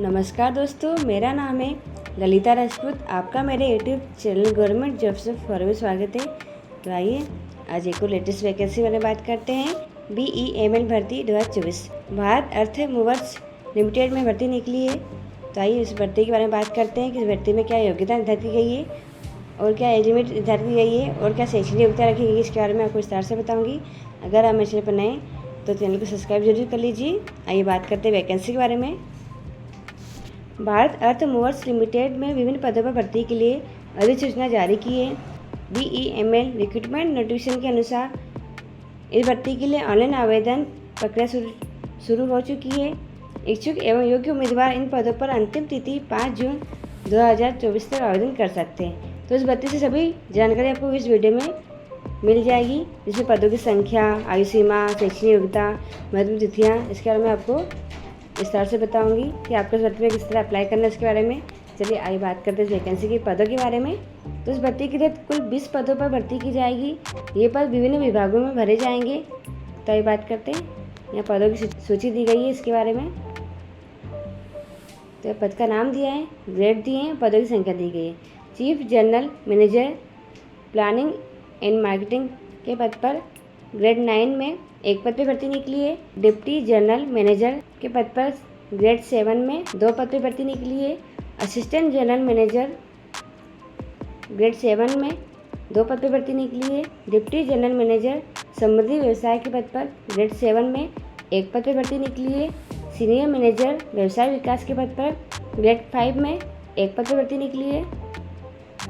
नमस्कार दोस्तों, मेरा नाम है ललिता राजपूत। आपका मेरे यूट्यूब चैनल गवर्नमेंट जॉब से फॉर में स्वागत है। तो आइए आज एक और लेटेस्ट वैकेंसी वाले बात करते हैं। BEML भर्ती 2024 भारत अर्थ मूवर्स लिमिटेड में भर्ती निकली है। तो आइए इस भर्ती के बारे में बात करते हैं कि इस भर्ती में क्या योग्यता निर्धारित की गई है और क्या एज लिमिट निर्धारित की गई है और क्या शैक्षणिक योग्यता रखी गई है। इसके बारे में आपको विस्तार से बताऊँगी। अगर आप मेरे चैनल पर नए तो चैनल को सब्सक्राइब जरूर कर लीजिए। आइए बात करते हैं वैकेंसी के बारे में। भारत अर्थ मूवर्स लिमिटेड में विभिन्न पदों पर भर्ती के लिए अधिसूचना जारी की है। BEML रिक्रूटमेंट नोटिफिकेशन के अनुसार इस भर्ती के लिए ऑनलाइन आवेदन प्रक्रिया शुरू हो चुकी है। इच्छुक एवं योग्य उम्मीदवार इन पदों पर अंतिम तिथि 5 जून 2024 तक आवेदन कर सकते हैं। तो इस भर्ती से सभी जानकारी आपको इस वीडियो में मिल जाएगी, जिसमें पदों की संख्या, आयु सीमा, शैक्षणिक योग्यता, महत्वपूर्ण तिथियाँ, इसके बारे में आपको विस्तार से बताऊंगी कि आपको इस भर्ती में किस तरह अप्लाई करना है इसके बारे में। चलिए आइए बात करते हैं इस वैकेंसी के पदों के बारे में। तो इस भर्ती के तहत कुल 20 पदों पर भर्ती की जाएगी। ये पद विभिन्न विभागों में भरे जाएंगे। तो आइए बात करते हैं, यहाँ पदों की सूची दी गई है इसके बारे में। तो पद का नाम दिया है, ग्रेड दिए हैं, पदों की संख्या दी गई है। Chief general manager planning and marketing के पद पर ग्रेड 9 में एक पद पर भर्ती निकली है। डिप्टी जनरल मैनेजर के पद पर ग्रेड 7 में 2 पद पर भर्ती निकली है। असिस्टेंट जनरल मैनेजर ग्रेड 7 में 2 पद पर भर्ती निकली है। डिप्टी जनरल मैनेजर समुद्री व्यवसाय के पद पर ग्रेड 7 में 1 पद पर भर्ती निकली है। सीनियर मैनेजर व्यवसाय विकास के पद पर ग्रेड 5 में 1 पद पर भर्ती निकली है।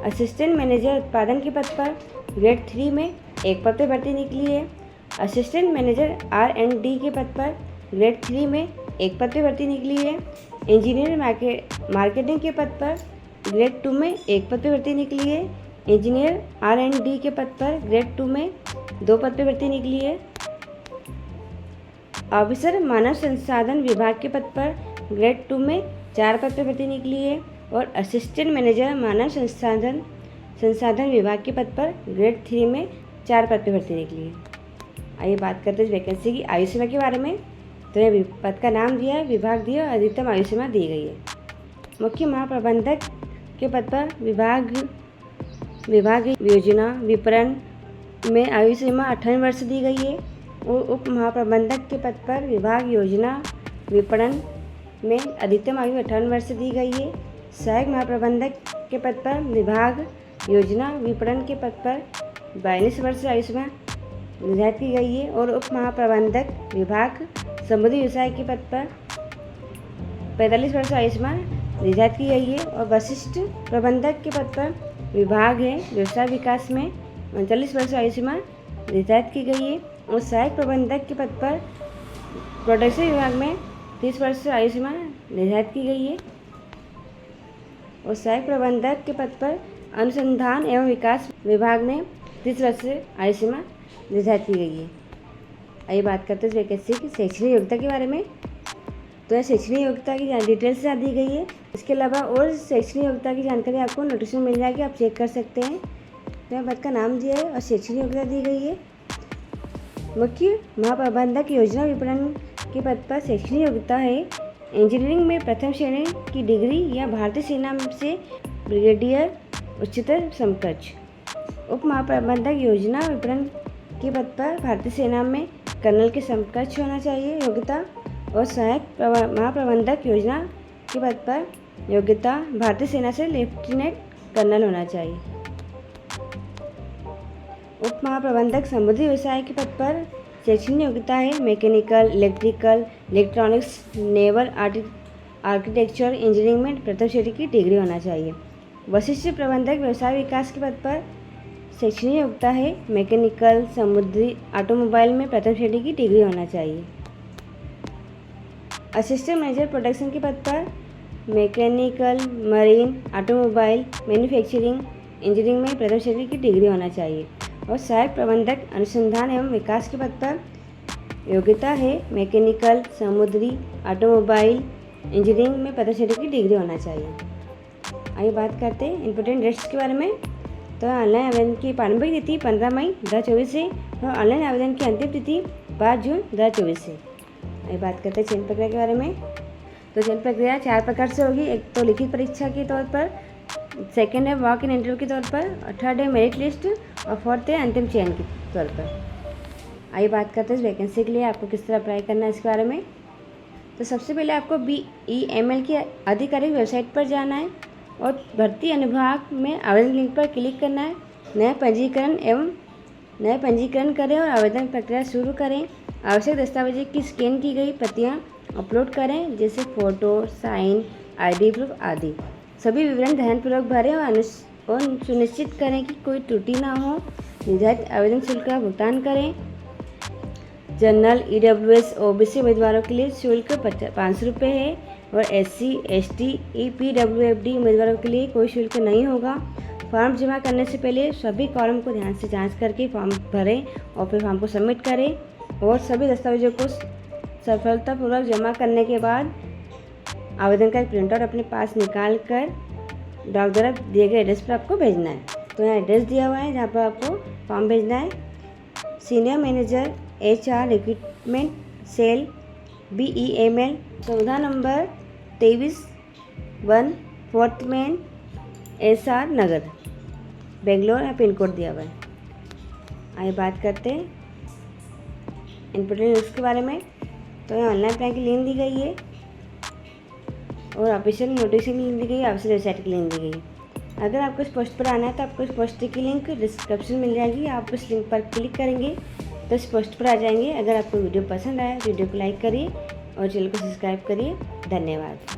असिस्टेंट मैनेजर उत्पादन के पद पर ग्रेड 3 में 1 पद पर भर्ती निकली है। असिस्टेंट मैनेजर R&D के पद पर ग्रेड 3 में 1 पद पर भर्ती निकली है। इंजीनियर मार्केटिंग के पद पर ग्रेड 2 में 1 पद पर भर्ती निकली है। इंजीनियर R&D के पद पर ग्रेड 2 में 2 पद पर भर्ती निकली है। ऑफिसर मानव संसाधन विभाग के पद पर ग्रेड 2 में 4 पद पर भर्ती निकली है और असिस्टेंट मैनेजर मानव संसाधन विभाग के पद पर ग्रेड 3 में 4 पद पर भर्ती निकली है। आइए बात करते हैं इस वैकेंसी की आयु सीमा के बारे में। तो यह पद का नाम दिया है, विभाग दिया और अधिकतम आयु सीमा दी गई है। मुख्य महाप्रबंधक के पद पर विभाग योजना विपणन में आयु सीमा 18 वर्ष दी गई है और उप महाप्रबंधक के पद पर विभाग योजना विपणन में अधिकतम आयु 18 वर्ष दी गई है। सहायक महाप्रबंधक के पद पर विभाग योजना विपणन के पद पर 42 वर्ष आयु सीमा निर्धारित की गई है और उप महाप्रबंधक विभाग समुद्री व्यवसाय के पद पर 45 वर्ष आयु सीमा निर्धारित की गई है और वरिष्ठ प्रबंधक के पद पर विभाग है व्यवसाय विकास में 39 वर्ष आयु सीमा निर्धारित की गई है और सहायक प्रबंधक के पद पर प्रोडक्शन विभाग में 30 वर्ष आयु सीमा निर्धारित की गई है और सहायक प्रबंधक के पद पर अनुसंधान एवं विकास विभाग में 30 वर्ष आयु सीमा निर्धारित की गई है। आइए बात करते हैं वैकेंसी की शैक्षणिक योग्यता के बारे में। तो यह शैक्षणिक योग्यता की डिटेल्स से दी गई है। इसके अलावा और शैक्षणिक योग्यता की जानकारी आपको नोटिस में मिल जाएगी, आप चेक कर सकते हैं। तो यह पद का नाम दिया है और शैक्षणिक योग्यता दी गई है। मुख्य महाप्रबंधक योजना विपणन के पद पर शैक्षणिक योग्यता है इंजीनियरिंग में प्रथम श्रेणी की डिग्री या भारतीय सेना से ब्रिगेडियर उच्चतर समकक्ष। उप महाप्रबंधक योजना विपणन के पद पर भारतीय सेना में कर्नल के समकक्ष होना चाहिए योग्यता और सहायक महाप्रबंधक योजना के पद पर योग्यता भारतीय सेना से लेफ्टिनेंट कर्नल होना चाहिए। उप महाप्रबंधक समुद्री व्यवसाय के पद पर शैक्षणिक योग्यता है mechanical, electrical, electronics, naval architecture, engineering में प्रथम श्रेणी की डिग्री होना चाहिए। वरिष्ठ प्रबंधक व्यवसाय विकास के पद पर शैक्षणिक योग्यता है मैकेनिकल, समुद्री, ऑटोमोबाइल में प्रथम श्रेणी की डिग्री होना चाहिए। असिस्टेंट मैनेजर प्रोडक्शन के पद पर mechanical, marine, automobile, manufacturing, engineering में प्रथम श्रेणी की डिग्री होना चाहिए और सहायक प्रबंधक अनुसंधान एवं विकास के पद पर योग्यता है मैकेनिकल, समुद्री, ऑटोमोबाइल, इंजीनियरिंग में प्रथम श्रेणी की डिग्री होना चाहिए। आइए बात करते हैं इम्पोर्टेंट डेट्स के बारे में। तो ऑनलाइन आवेदन की प्रारंभिक तिथि 15 मई 2024 है और ऑनलाइन आवेदन की अंतिम तिथि 5 जून 2024 है। आइए बात करते हैं चयन प्रक्रिया के बारे में। तो चयन प्रक्रिया 4 प्रकार से होगी। एक तो लिखित परीक्षा के तौर पर, सेकेंड है वॉक इन इंटरव्यू के तौर पर, और थर्ड है मेरिट लिस्ट, और फोर्थ है अंतिम चयन के तौर पर। आइए बात करते हैं इस वैकेंसी के लिए आपको किस तरह अप्लाई करना है इसके बारे में। तो सबसे पहले आपको BEML की आधिकारिक वेबसाइट पर जाना है और भर्ती अनुभाग में आवेदन लिंक पर क्लिक करना है। नया पंजीकरण करें और आवेदन प्रक्रिया शुरू करें। आवश्यक दस्तावेजों की स्कैन की गई प्रतियां अपलोड करें, जैसे फ़ोटो, साइन, ID प्रूफ आदि। सभी विवरण ध्यानपूर्वक भरें और सुनिश्चित करें कि कोई त्रुटि ना हो। निर्धारित आवेदन शुल्क का भुगतान करें। जनरल, EWS, OBC उम्मीदवारों के लिए शुल्क 500 रुपये है और SC, ST, EPWFD उम्मीदवारों के लिए कोई शुल्क नहीं होगा। फॉर्म जमा करने से पहले सभी कॉलम को ध्यान से जांच करके फॉर्म भरें और फिर फॉर्म को सबमिट करें। और सभी दस्तावेजों को सफलतापूर्वक जमा करने के बाद आवेदन का एक प्रिंटआउट अपने पास निकाल कर डाक द्वारा दिए गए एड्रेस पर आपको भेजना है। तो यहाँ एड्रेस दिया हुआ है जहाँ पर आपको फॉर्म भेजना है। Senior manager HR recruitment cell BEML, 14 number 23-1 4th main SR Nagar, Bangalore, यहाँ पिन कोड दिया हुआ है। आइए बात करते हैं इम्पोर्टेंट लिंक्स के बारे में। तो यहाँ ऑनलाइन अप्लाई की लिंक दी गई है और ऑफिशियल नोटिफिकेशन की लिंक दी गई है, ऑफिशियल वेबसाइट की लिंक दी गई है। अगर आपको इस पोस्ट पर आना है तो आपको इस पोस्ट की लिंक डिस्क्रिप्शन मिल जाएगी। आप उस लिंक पर क्लिक करेंगे तो इस पोस्ट पर आ जाएंगे। अगर आपको वीडियो पसंद आए तो वीडियो को लाइक करिए और चैनल को सब्सक्राइब करिए। धन्यवाद।